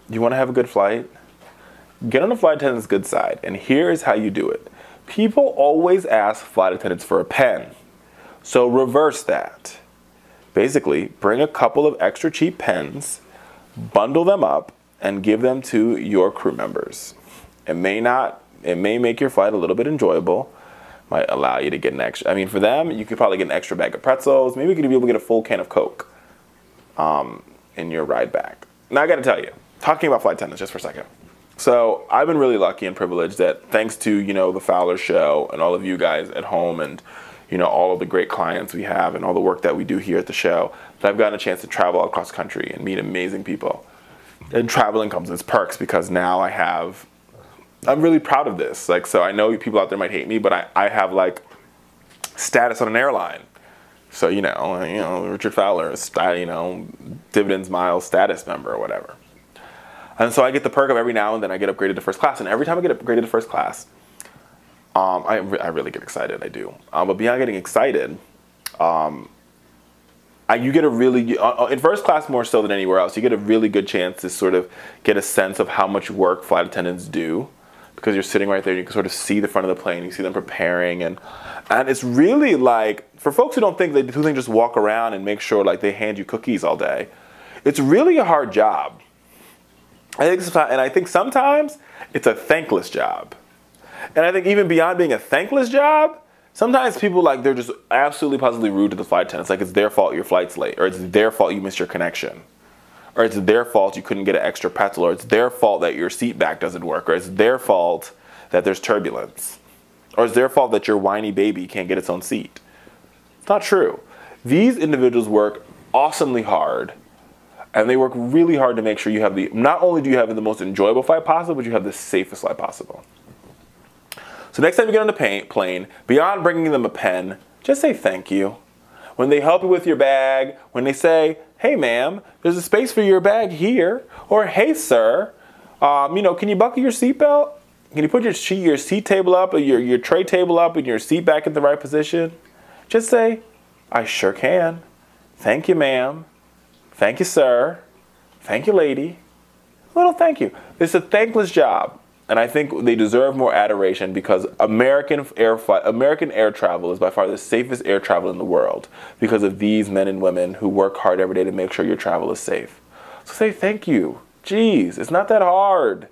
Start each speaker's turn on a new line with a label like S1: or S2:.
S1: You want to have a good flight? Get on a flight attendant's good side, and here is how you do it. People always ask flight attendants for a pen. So reverse that. Basically, bring a couple of extra cheap pens, bundle them up, and give them to your crew members. It may make your flight a little bit enjoyable. Might allow you to get an extra, I mean, for them, you could probably get an extra bag of pretzels. Maybe you could be able to get a full can of Coke in your ride back. Now I gotta tell you, talking about flight attendants just for a second. So I've been really lucky and privileged that thanks to, you know, the Fowler show and all of you guys at home and, you know, all of the great clients we have and all the work that we do here at the show, that I've gotten a chance to travel across the country and meet amazing people. And traveling comes with its perks because now I'm really proud of this. Like, so I know people out there might hate me, but I have like status on an airline. So, you know, Richard Fowler is, you know, dividends miles status member or whatever. And so I get the perk of every now and then I get upgraded to first class. And every time I get upgraded to first class, I really get excited, I do. But beyond getting excited, you get a really, in first class more so than anywhere else, you get a really good chance to sort of get a sense of how much work flight attendants do. Because you're sitting right there, you can sort of see the front of the plane, you see them preparing. And it's really like, for folks who think just walk around and make sure like they hand you cookies all day, it's really a hard job. I think sometimes it's a thankless job. And I think even beyond being a thankless job, sometimes people they're just absolutely positively rude to the flight attendants. Like it's their fault your flight's late, or it's their fault you missed your connection, or it's their fault you couldn't get an extra pretzel, or it's their fault that your seat back doesn't work, or it's their fault that there's turbulence, or it's their fault that your whiny baby can't get its own seat. It's not true. These individuals work awesomely hard. And they work really hard to make sure you have not only do you have the most enjoyable flight possible, but you have the safest flight possible. So next time you get on the plane, beyond bringing them a pen, just say thank you. When they help you with your bag, when they say, hey ma'am, there's a space for your bag here, or hey sir, you know, can you buckle your seatbelt? Can you put your seat table up, or your tray table up, and your seat back in the right position? Just say, I sure can. Thank you, ma'am. Thank you, sir. Thank you, lady. A little thank you. It's a thankless job. And I think they deserve more adoration because American air travel is by far the safest air travel in the world because of these men and women who work hard every day to make sure your travel is safe. So say thank you. Jeez, it's not that hard.